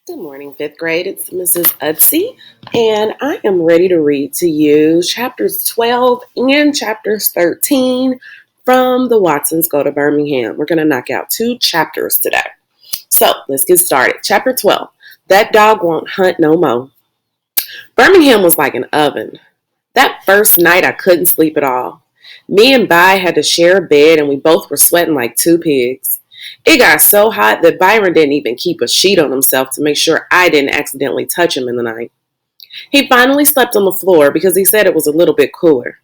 Good morning, fifth grade. It's Mrs. Utsey, and I am ready to read to you chapters 12 and chapters 13 from the Watsons Go to Birmingham. We're going to knock out 2 chapters today. So let's get started. Chapter 12, That Dog Won't Hunt No Mo. Birmingham was like an oven. That first night I couldn't sleep at all. Me and Bai had to share a bed and we both were sweating like 2 pigs. It got so hot that Byron didn't even keep a sheet on himself to make sure I didn't accidentally touch him in the night. He finally slept on the floor because he said it was a little bit cooler.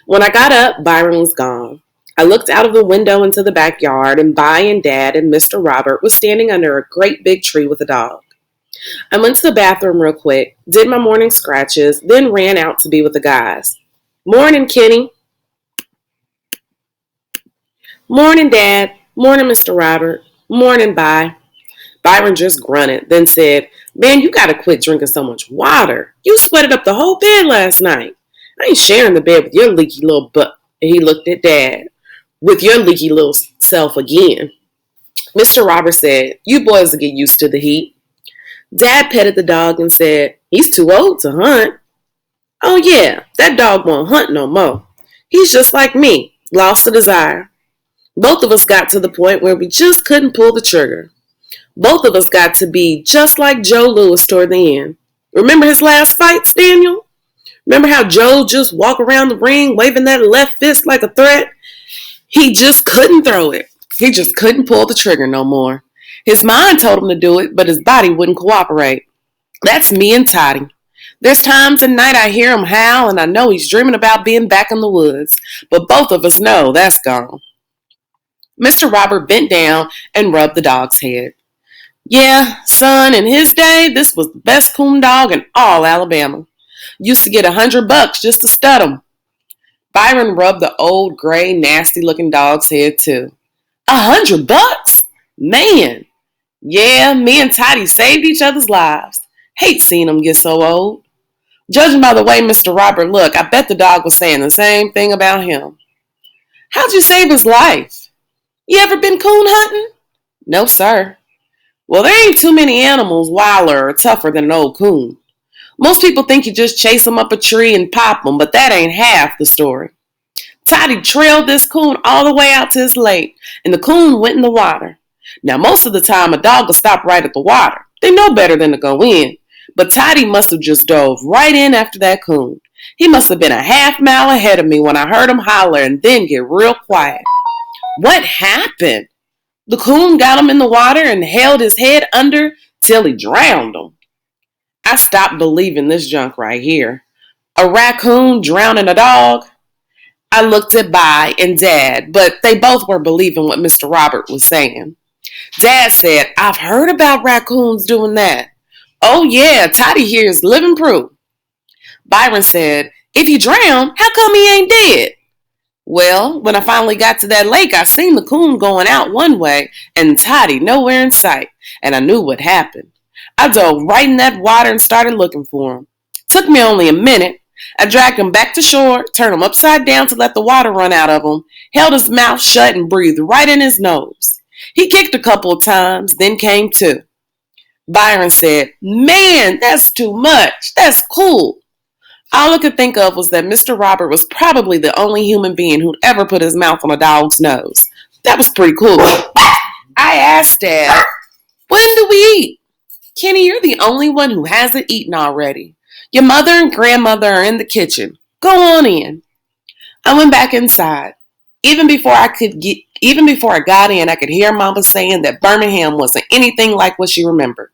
When I got up, Byron was gone. I looked out of the window into the backyard and Bai and Dad and Mr. Robert was standing under a great big tree with a dog. I went to the bathroom real quick, did my morning scratches, then ran out to be with the guys. Morning, Kenny. Morning, Dad. Morning, Mr. Robert. Morning, Bai. Byron just grunted, then said, Man, you gotta quit drinking so much water. You sweated up the whole bed last night. I ain't sharing the bed with your leaky little butt. And he looked at Dad. With your leaky little self again. Mr. Robert said, You boys will get used to the heat. Dad petted the dog and said, He's too old to hunt. Oh yeah, that dog won't hunt no more. He's just like me, lost the desire. Both of us got to the point where we just couldn't pull the trigger. Both of us got to be just like Joe Louis toward the end. Remember his last fights, Daniel? Remember how Joe just walked around the ring waving that left fist like a threat? He just couldn't throw it. He just couldn't pull the trigger no more. His mind told him to do it, but his body wouldn't cooperate. That's me and Toddy. There's times at night I hear him howl and I know he's dreaming about being back in the woods, but both of us know that's gone. Mr. Robert bent down and rubbed the dog's head. Yeah, son, in his day, this was the best coon dog in all Alabama. Used to get $100 just to stud him. Byron rubbed the old, gray, nasty-looking dog's head, too. $100? Man! Yeah, me and Toddy saved each other's lives. Hate seeing him get so old. Judging by the way Mr. Robert looked, I bet the dog was saying the same thing about him. How'd you save his life? You ever been coon hunting? No, sir. Well, there ain't too many animals wilder or tougher than an old coon. Most people think you just chase them up a tree and pop them, but that ain't half the story. Toddy trailed this coon all the way out to his lake, and the coon went in the water. Now, most of the time, a dog will stop right at the water. They know better than to go in. But Toddy must have just dove right in after that coon. He must have been a half mile ahead of me when I heard him holler and then get real quiet. What happened? The coon got him in the water and held his head under till he drowned him. I stopped believing this junk right here. A raccoon drowning a dog? I looked at Bai and Dad, but they both were believing what Mr. Robert was saying. Dad said, I've heard about raccoons doing that. Oh yeah, Toddy here is living proof. Byron said, If you drown, how come he ain't dead? Well, when I finally got to that lake, I seen the coon going out one way and Toddy nowhere in sight, and I knew what happened. I dove right in that water and started looking for him. Took me only a minute. I dragged him back to shore, turned him upside down to let the water run out of him, held his mouth shut and breathed right in his nose. He kicked a couple of times, then came to. Byron said, Man, that's too much. That's cool. All I could think of was that Mr. Robert was probably the only human being who'd ever put his mouth on a dog's nose. That was pretty cool. I asked Dad, When do we eat? Kenny, you're the only one who hasn't eaten already. Your mother and grandmother are in the kitchen. Go on in. I went back inside. Even before I got in, I could hear Mama saying that Birmingham wasn't anything like what she remembered.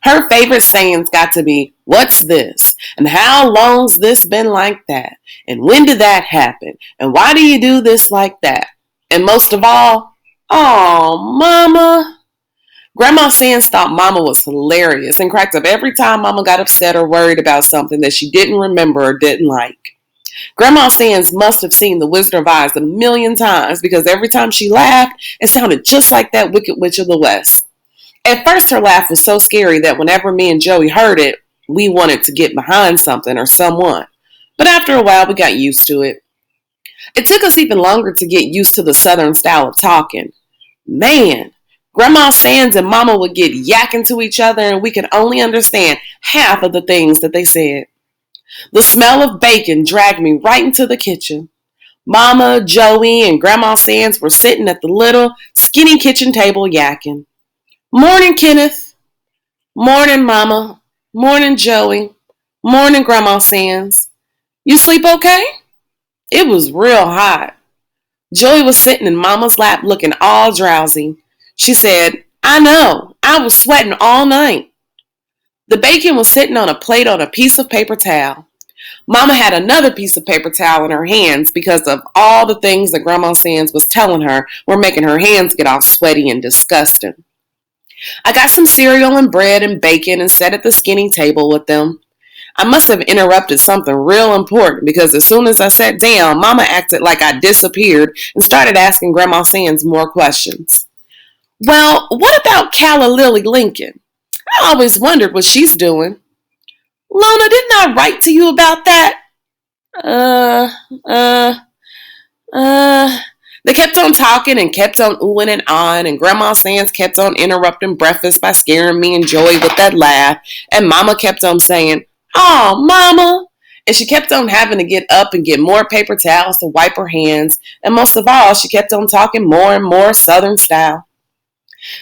Her favorite sayings got to be, What's this? And how long's this been like that? And when did that happen? And why do you do this like that? And most of all, Oh, Mama. Grandma Sands thought Mama was hilarious and cracked up every time Mama got upset or worried about something that she didn't remember or didn't like. Grandma Sands must have seen The Wizard of Oz 1,000,000 times because every time she laughed, it sounded just like that Wicked Witch of the West. At first, her laugh was so scary that whenever me and Joey heard it, we wanted to get behind something or someone. But after a while, we got used to it. It took us even longer to get used to the Southern style of talking. Man, Grandma Sands and Mama would get yakking to each other, and we could only understand half of the things that they said. The smell of bacon dragged me right into the kitchen. Mama, Joey, and Grandma Sands were sitting at the little, skinny kitchen table yakking. Morning, Kenneth. Morning, Mama. Morning, Joey. Morning, Grandma Sands. You sleep okay? It was real hot. Joey was sitting in Mama's lap looking all drowsy. She said, I know. I was sweating all night. The bacon was sitting on a plate on a piece of paper towel. Mama had another piece of paper towel in her hands because of all the things that Grandma Sands was telling her were making her hands get all sweaty and disgusting. I got some cereal and bread and bacon and sat at the skinny table with them. I must have interrupted something real important because as soon as I sat down, Mama acted like I disappeared and started asking Grandma Sands more questions. Well, what about Calla Lily Lincoln? I always wondered what she's doing. Lona, didn't I write to you about that? They kept on talking and kept on oohing and ahhing, and Grandma Sands kept on interrupting breakfast by scaring me and Joey with that laugh, and Mama kept on saying, "Oh, Mama!" And she kept on having to get up and get more paper towels to wipe her hands, and most of all, she kept on talking more and more Southern style.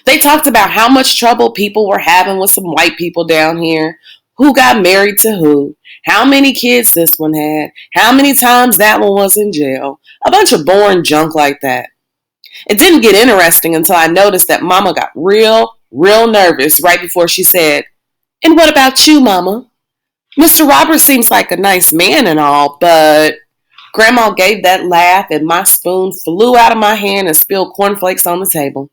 They talked about how much trouble people were having with some white people down here, who got married to who, how many kids this one had, how many times that one was in jail, a bunch of boring junk like that. It didn't get interesting until I noticed that Mama got real nervous right before she said, "And what about you, Mama? Mr. Roberts seems like a nice man and all, but..." Grandma gave that laugh and my spoon flew out of my hand and spilled cornflakes on the table.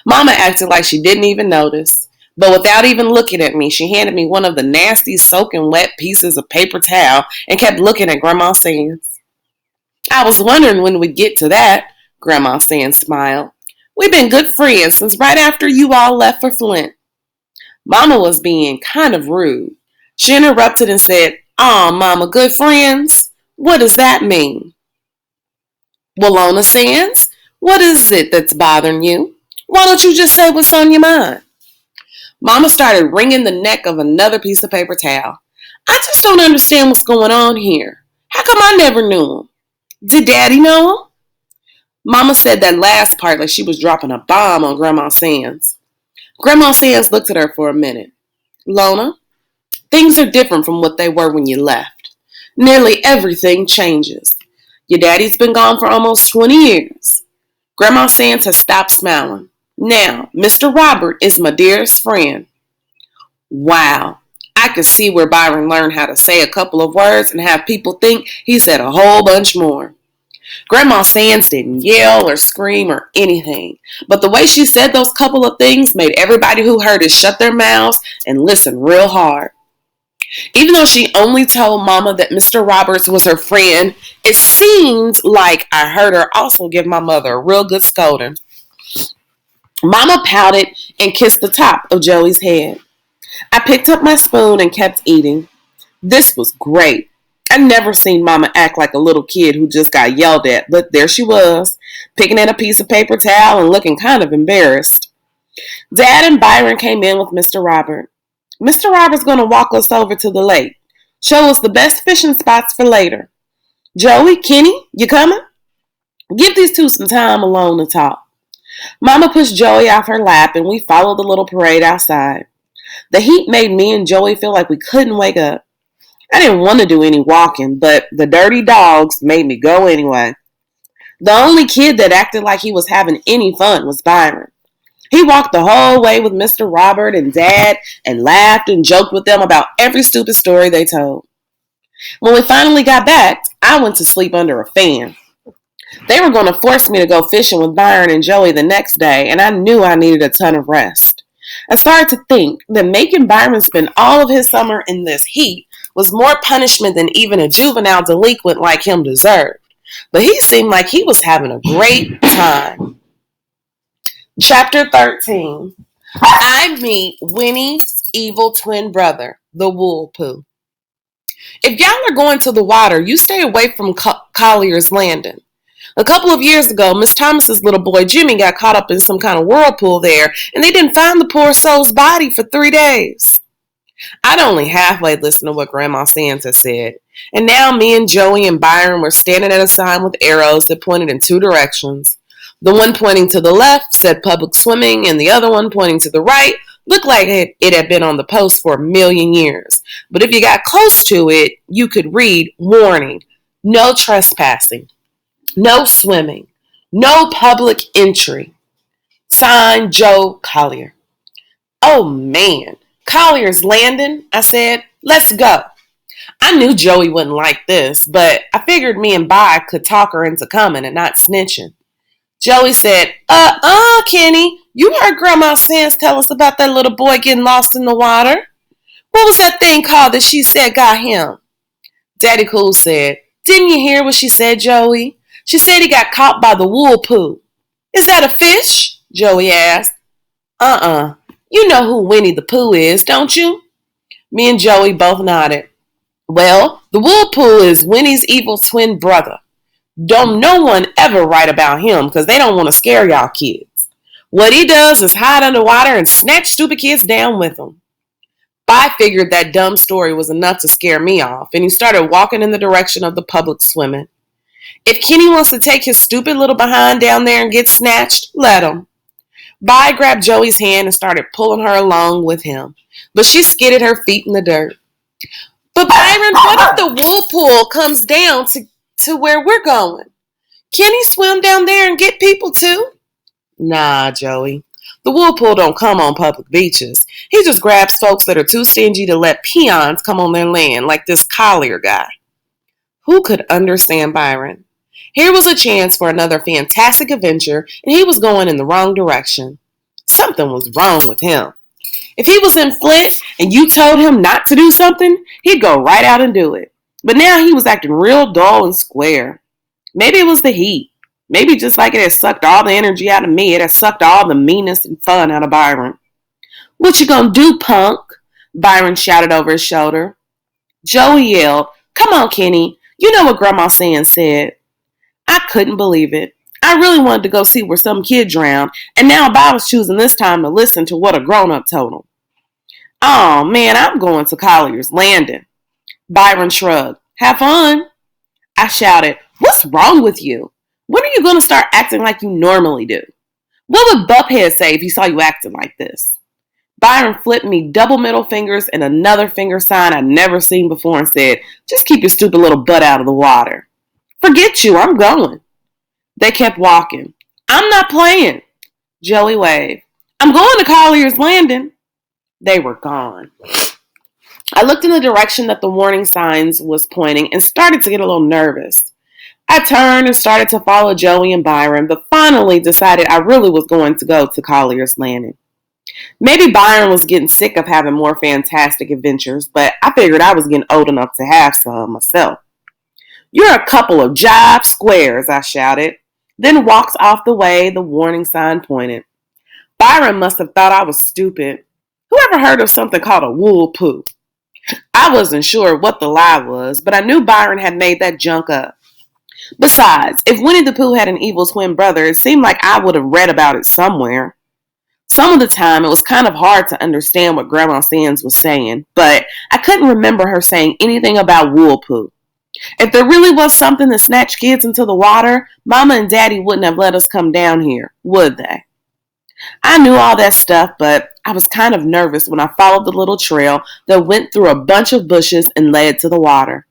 Mama acted like she didn't even notice. But without even looking at me, she handed me one of the nasty soaking wet pieces of paper towel and kept looking at Grandma Sands. I was wondering when we'd get to that, Grandma Sands smiled. We've been good friends since right after you all left for Flint. Mama was being kind of rude. She interrupted and said, "Aw, Mama, good friends? What does that mean?" "Well, Lona Sands, what is it that's bothering you? Why don't you just say what's on your mind?" Mama started wringing the neck of another piece of paper towel. "I just don't understand what's going on here. How come I never knew him? Did Daddy know him?" Mama said that last part like she was dropping a bomb on Grandma Sands. Grandma Sands looked at her for a minute. "Lona, things are different from what they were when you left. Nearly everything changes. Your daddy's been gone for almost 20 years. Grandma Sands has stopped smiling. Now, Mr. Robert is my dearest friend." Wow. I could see where Byron learned how to say a couple of words and have people think he said a whole bunch more. Grandma Sands didn't yell or scream or anything, but the way she said those couple of things made everybody who heard it shut their mouths and listen real hard. Even though she only told Mama that Mr. Roberts was her friend, it seemed like I heard her also give my mother a real good scolding. Mama pouted and kissed the top of Joey's head. I picked up my spoon and kept eating. This was great. I'd never seen Mama act like a little kid who just got yelled at, but there she was, picking at a piece of paper towel and looking kind of embarrassed. Dad and Byron came in with Mr. Robert. "Mr. Robert's going to walk us over to the lake, show us the best fishing spots for later. Joey, Kenny, you coming? Give these two some time alone to talk." Mama pushed Joey off her lap and we followed the little parade outside. The heat made me and Joey feel like we couldn't wake up. I didn't want to do any walking, but the dirty dogs made me go anyway. The only kid that acted like he was having any fun was Byron. He walked the whole way with Mr. Robert and Dad and laughed and joked with them about every stupid story they told. When we finally got back, I went to sleep under a fan. They were going to force me to go fishing with Byron and Joey the next day, and I knew I needed a ton of rest. I started to think that making Byron spend all of his summer in this heat was more punishment than even a juvenile delinquent like him deserved. But he seemed like he was having a great time. Chapter 13. I meet Winnie's evil twin brother, the Wool Poo. If y'all are going to the water, you stay away from Collier's Landing. A couple of years ago, Miss Thomas's little boy Jimmy got caught up in some kind of whirlpool there, and they didn't find the poor soul's body for 3 days. I'd only halfway listened to what Grandma Santa said, and now me and Joey and Byron were standing at a sign with arrows that pointed in 2 directions. The one pointing to the left said public swimming, and the other one pointing to the right looked like it had been on the post for 1,000,000 years. But if you got close to it, you could read, warning, no trespassing, no swimming, no public entry. Signed, Joe Collier. Oh man, Collier's Landing, I said. Let's go. I knew Joey wouldn't like this, but I figured me and Bi could talk her into coming and not snitching. Joey said, Kenny, you heard Grandma Sands tell us about that little boy getting lost in the water. What was that thing called that she said got him? Daddy Cool said, didn't you hear what she said, Joey? She said he got caught by the whirlpool. Is that a fish? Joey asked. You know who Winnie the Pooh is, don't you? Me and Joey both nodded. Well, the whirlpool is Winnie's evil twin brother. Don't no one ever write about him because they don't want to scare y'all kids. What he does is hide underwater and snatch stupid kids down with him. I figured that dumb story was enough to scare me off, and he started walking in the direction of the public swimming. If Kenny wants to take his stupid little behind down there and get snatched, let him. Vi grabbed Joey's hand and started pulling her along with him, but she skidded her feet in the dirt. But Byron, what if the whirlpool comes down to where we're going? Can he swim down there and get people too? Nah, Joey. The whirlpool don't come on public beaches. He just grabs folks that are too stingy to let peons come on their land, like this Collier guy. Who could understand Byron? Here was a chance for another fantastic adventure, and he was going in the wrong direction. Something was wrong with him. If he was in Flint and you told him not to do something, he'd go right out and do it. But now he was acting real dull and square. Maybe it was the heat. Maybe just like it had sucked all the energy out of me, it had sucked all the meanness and fun out of Byron. What you gonna do, punk? Byron shouted over his shoulder. Joey yelled, come on, Kenny. You know what Grandma Sands said. I couldn't believe it. I really wanted to go see where some kid drowned, and now Bob was choosing this time to listen to what a grown-up told him. Oh, man, I'm going to Collier's Landing. Byron shrugged. Have fun. I shouted, what's wrong with you? When are you going to start acting like you normally do? What would Buphead say if he saw you acting like this? Byron flipped me double middle fingers and another finger sign I'd never seen before and said, just keep your stupid little butt out of the water. Forget you, I'm going. They kept walking. I'm not playing. Joey waved. I'm going to Collier's Landing. They were gone. I looked in the direction that the warning signs was pointing and started to get a little nervous. I turned and started to follow Joey and Byron, but finally decided I really was going to go to Collier's Landing. Maybe Byron was getting sick of having more fantastic adventures, but I figured I was getting old enough to have some myself. You're a couple of jive squares, I shouted, then walked off the way the warning sign pointed. Byron must have thought I was stupid. Who ever heard of something called a whirlpool? I wasn't sure what the lie was, but I knew Byron had made that junk up. Besides, if Winnie the Pooh had an evil twin brother, it seemed like I would have read about it somewhere. Some of the time, it was kind of hard to understand what Grandma Sands was saying, but I couldn't remember her saying anything about whirlpool. If there really was something that snatched kids into the water, Mama and Daddy wouldn't have let us come down here, would they? I knew all that stuff, but I was kind of nervous when I followed the little trail that went through a bunch of bushes and led to the water.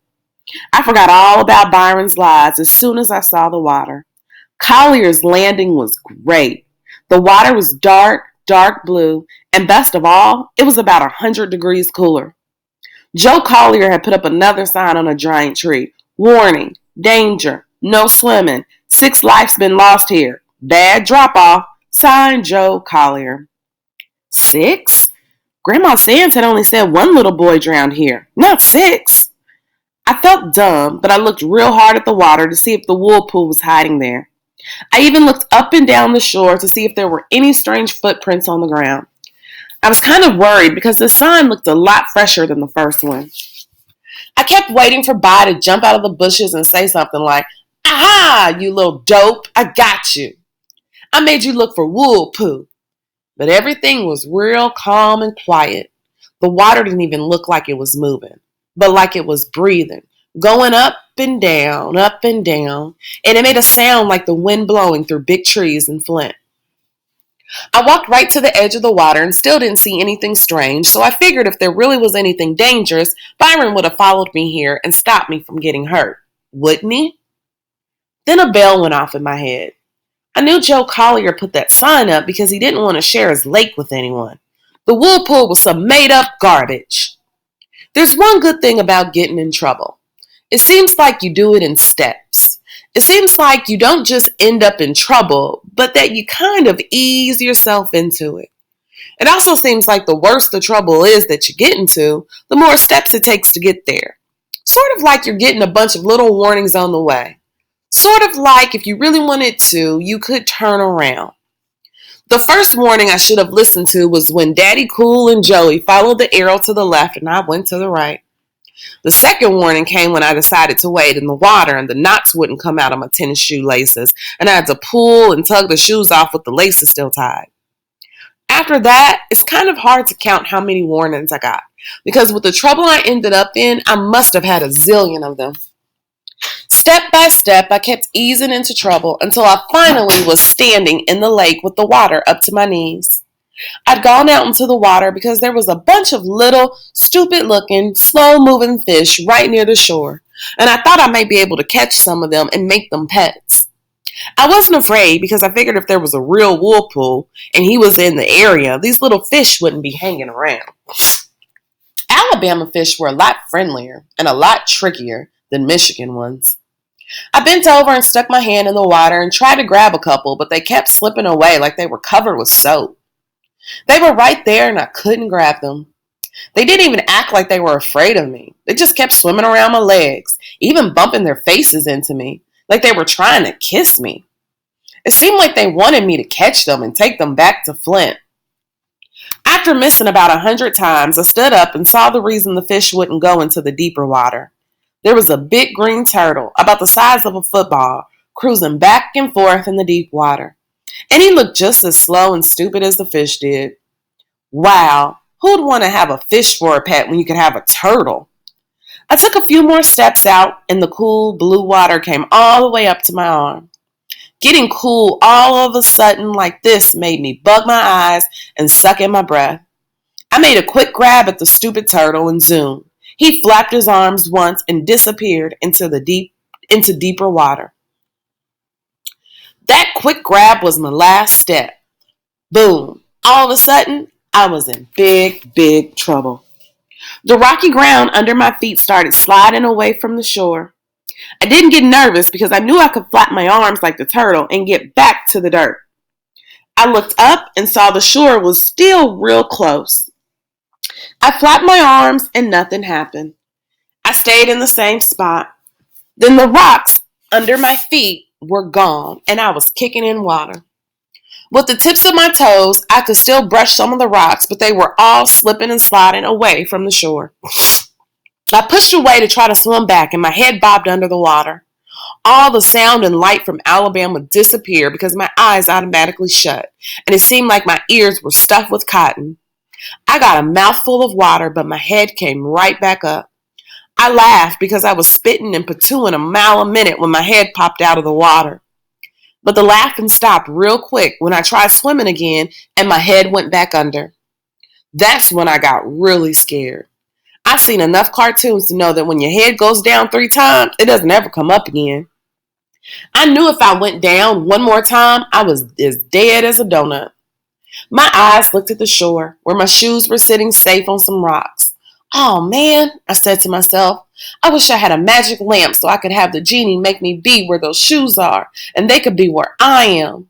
I forgot all about Byron's lies as soon as I saw the water. Collier's Landing was great. The water was dark, dark blue, and best of all, it was about 100 degrees cooler. Joe Collier had put up another sign on a giant tree. Warning, danger, no swimming, 6 lives been lost here. Bad drop-off. Signed, Joe Collier. 6? Grandma Sands had only said 1 little boy drowned here, not 6. I felt dumb, but I looked real hard at the water to see if the whirlpool was hiding there. I even looked up and down the shore to see if there were any strange footprints on the ground. I was kind of worried because the sign looked a lot fresher than the first one. I kept waiting for Bi to jump out of the bushes and say something like, Aha, you little dope, I got you. I made you look for wool poo. But everything was real calm and quiet. The water didn't even look like it was moving, but like it was breathing, going up and down, and it made a sound like the wind blowing through big trees in Flint. I walked right to the edge of the water and still didn't see anything strange, so I figured if there really was anything dangerous, Byron would have followed me here and stopped me from getting hurt. Wouldn't he? Then a bell went off in my head. I knew Joe Collier put that sign up because he didn't want to share his lake with anyone. The whirlpool was some made-up garbage. There's one good thing about getting in trouble. It seems like you do it in steps. It seems like you don't just end up in trouble, but that you kind of ease yourself into it. It also seems like the worse the trouble is that you get into, the more steps it takes to get there. Sort of like you're getting a bunch of little warnings on the way. Sort of like if you really wanted to, you could turn around. The first warning I should have listened to was when Daddy Cool and Joey followed the arrow to the left and I went to the right. The second warning came when I decided to wade in the water and the knots wouldn't come out of my tennis shoe laces and I had to pull and tug the shoes off with the laces still tied. After that, it's kind of hard to count how many warnings I got because with the trouble I ended up in, I must have had a zillion of them. Step by step, I kept easing into trouble until I finally was standing in the lake with the water up to my knees. I'd gone out into the water because there was a bunch of little, stupid-looking, slow-moving fish right near the shore, and I thought I might be able to catch some of them and make them pets. I wasn't afraid because I figured if there was a real whirlpool and he was in the area, these little fish wouldn't be hanging around. Alabama fish were a lot friendlier and a lot trickier than Michigan ones. I bent over and stuck my hand in the water and tried to grab a couple, but they kept slipping away like they were covered with soap. They were right there and I couldn't grab them. They didn't even act like they were afraid of me. They just kept swimming around my legs, even bumping their faces into me, like they were trying to kiss me. It seemed like they wanted me to catch them and take them back to Flint. After missing about 100 times, I stood up and saw the reason the fish wouldn't go into the deeper water. There was a big green turtle, about the size of a football, cruising back and forth in the deep water. And he looked just as slow and stupid as the fish did. Wow, who'd want to have a fish for a pet when you could have a turtle? I took a few more steps out, and the cool blue water came all the way up to my arm. Getting cool all of a sudden like this made me bug my eyes and suck in my breath. I made a quick grab at the stupid turtle and zoom. He flapped his arms once and disappeared into deeper water. That quick grab was my last step. Boom. All of a sudden, I was in big, big trouble. The rocky ground under my feet started sliding away from the shore. I didn't get nervous because I knew I could flap my arms like the turtle and get back to the dirt. I looked up and saw the shore was still real close. I flapped my arms and nothing happened. I stayed in the same spot. Then the rocks under my feet were gone and I was kicking in water. With the tips of my toes, I could still brush some of the rocks, but they were all slipping and sliding away from the shore. I pushed away to try to swim back and my head bobbed under the water. All the sound and light from Alabama disappeared because my eyes automatically shut and it seemed like my ears were stuffed with cotton. I got a mouthful of water, but my head came right back up. I laughed because I was spitting and patooing a mile a minute when my head popped out of the water. But the laughing stopped real quick when I tried swimming again and my head went back under. That's when I got really scared. I've seen enough cartoons to know that when your head goes down 3 times, it doesn't ever come up again. I knew if I went down one more time, I was as dead as a donut. My eyes looked at the shore, where my shoes were sitting safe on some rocks. Oh man, I said to myself, I wish I had a magic lamp so I could have the genie make me be where those shoes are, and they could be where I am.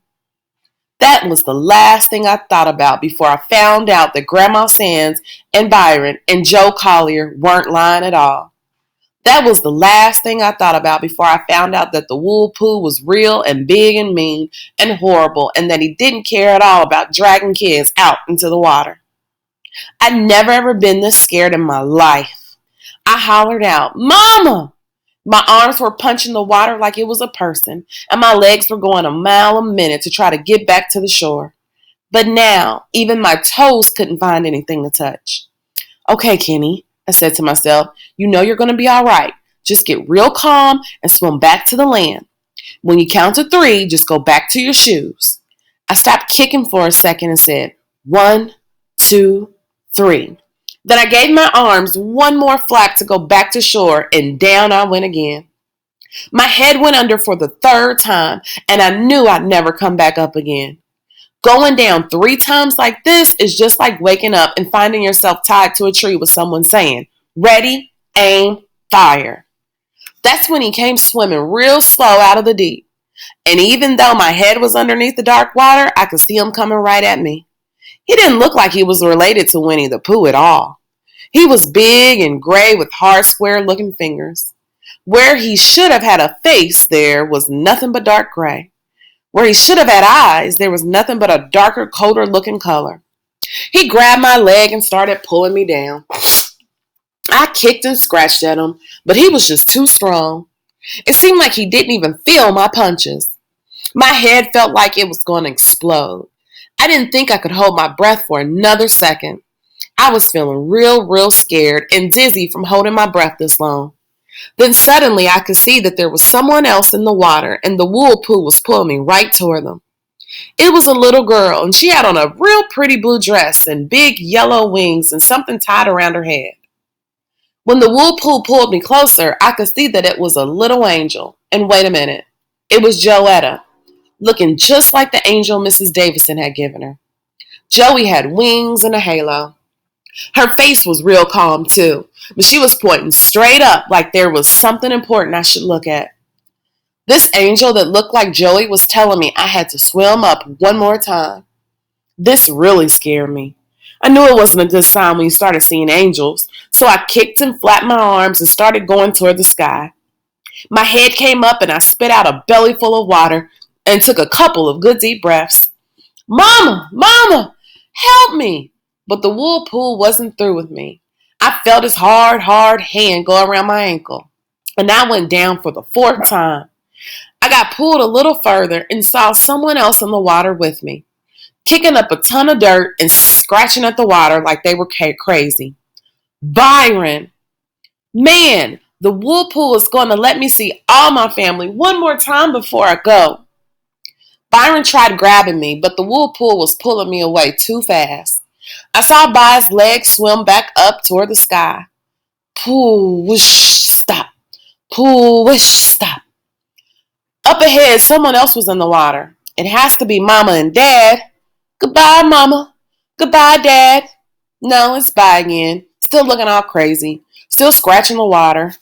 That was the last thing I thought about before I found out that Grandma Sands and Byron and Joe Collier weren't lying at all. That was the last thing I thought about before I found out that the wool poo was real and big and mean and horrible and that he didn't care at all about dragging kids out into the water. I'd never ever been this scared in my life. I hollered out, Mama! My arms were punching the water like it was a person, and my legs were going a mile a minute to try to get back to the shore. But now, even my toes couldn't find anything to touch. Okay, Kenny, I said to myself, you know you're going to be all right. Just get real calm and swim back to the land. When you count to 3, just go back to your shoes. I stopped kicking for a second and said, 1, 2, 3. Then I gave my arms one more flap to go back to shore, and down I went again. My head went under for the 3rd time, and I knew I'd never come back up again. Going down 3 times like this is just like waking up and finding yourself tied to a tree with someone saying, ready, aim, fire. That's when he came swimming real slow out of the deep. And even though my head was underneath the dark water, I could see him coming right at me. He didn't look like he was related to Winnie the Pooh at all. He was big and gray with hard, square-looking fingers. Where he should have had a face, there was nothing but dark gray. Where he should have had eyes, there was nothing but a darker, colder-looking color. He grabbed my leg and started pulling me down. I kicked and scratched at him, but he was just too strong. It seemed like he didn't even feel my punches. My head felt like it was going to explode. I didn't think I could hold my breath for another second. I was feeling real scared and dizzy from holding my breath this long. Then suddenly I could see that there was someone else in the water, and the whirlpool was pulling me right toward them. It was a little girl, and she had on a real pretty blue dress and big yellow wings and something tied around her head. When the whirlpool pulled me closer, I could see that it was a little angel. And wait a minute, it was Joetta, looking just like the angel Mrs. Davison had given her. Joey had wings and a halo. Her face was real calm too, but she was pointing straight up like there was something important I should look at. This angel that looked like Joey was telling me I had to swim up one more time. This really scared me. I knew it wasn't a good sign when you started seeing angels, so I kicked and flapped my arms and started going toward the sky. My head came up and I spit out a belly full of water and took a couple of good deep breaths. Mama! Mama! Help me! But the whirlpool wasn't through with me. I felt his hard hand go around my ankle, and I went down for the 4th time. I got pulled a little further and saw someone else in the water with me, kicking up a ton of dirt and scratching at the water like they were crazy. Byron! Man, the whirlpool is going to let me see all my family one more time before I go. Byron tried grabbing me, but the whirlpool was pulling me away too fast. I saw By's legs swim back up toward the sky. Pull, whoosh, stop. Pull, whoosh, stop. Up ahead, someone else was in the water. It has to be Mama and Dad. Goodbye, Mama. Goodbye, Dad. No, it's By again. Still looking all crazy. Still scratching the water.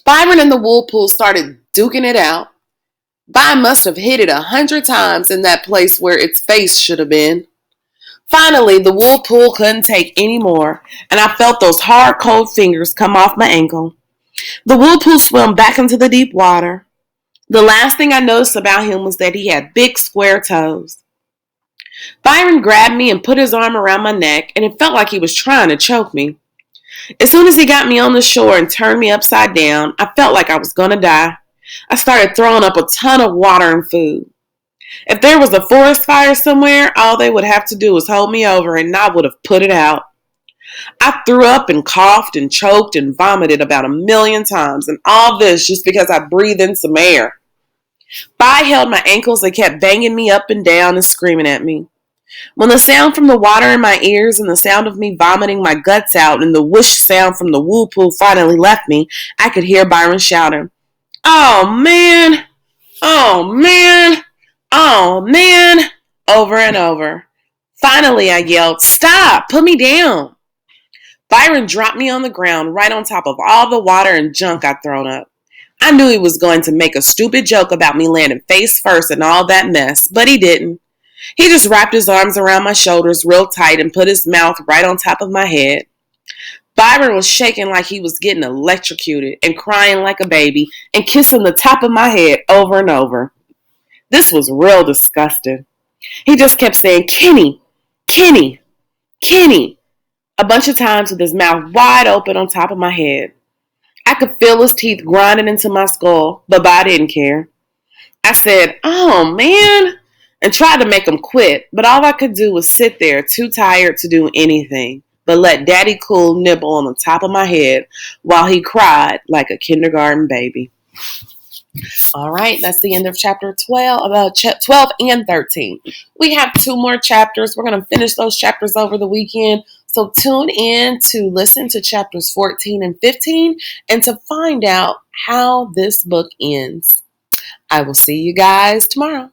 Byron and the whirlpool started duking it out. By must have hit it 100 times in that place where its face should have been. Finally, the whirlpool couldn't take any more, and I felt those hard, cold fingers come off my ankle. The whirlpool swam back into the deep water. The last thing I noticed about him was that he had big, square toes. Byron grabbed me and put his arm around my neck, and it felt like he was trying to choke me. As soon as he got me on the shore and turned me upside down, I felt like I was going to die. I started throwing up a ton of water and food. If there was a forest fire somewhere, all they would have to do was hold me over and I would have put it out. I threw up and coughed and choked and vomited about 1,000,000 times, and all this just because I breathed in some air. By held my ankles and kept banging me up and down and screaming at me. When the sound from the water in my ears and the sound of me vomiting my guts out and the whoosh sound from the whirlpool finally left me, I could hear Byron shouting, "Oh, man! Oh, man! Oh, man!" over and over. Finally, I yelled, "Stop! Put me down!" Byron dropped me on the ground right on top of all the water and junk I'd thrown up. I knew he was going to make a stupid joke about me landing face first in all that mess, but he didn't. He just wrapped his arms around my shoulders real tight and put his mouth right on top of my head. Byron was shaking like he was getting electrocuted and crying like a baby and kissing the top of my head over and over. This was real disgusting. He just kept saying, "Kenny, Kenny, Kenny," a bunch of times with his mouth wide open on top of my head. I could feel his teeth grinding into my skull, but I didn't care. I said, "Oh, man," and tried to make him quit, but all I could do was sit there, too tired to do anything, but let Daddy Cool nibble on the top of my head while he cried like a kindergarten baby. All right, that's the end of chapter 12, 12 and 13. We have 2 more chapters. We're going to finish those chapters over the weekend. So tune in to listen to chapters 14 and 15 and to find out how this book ends. I will see you guys tomorrow.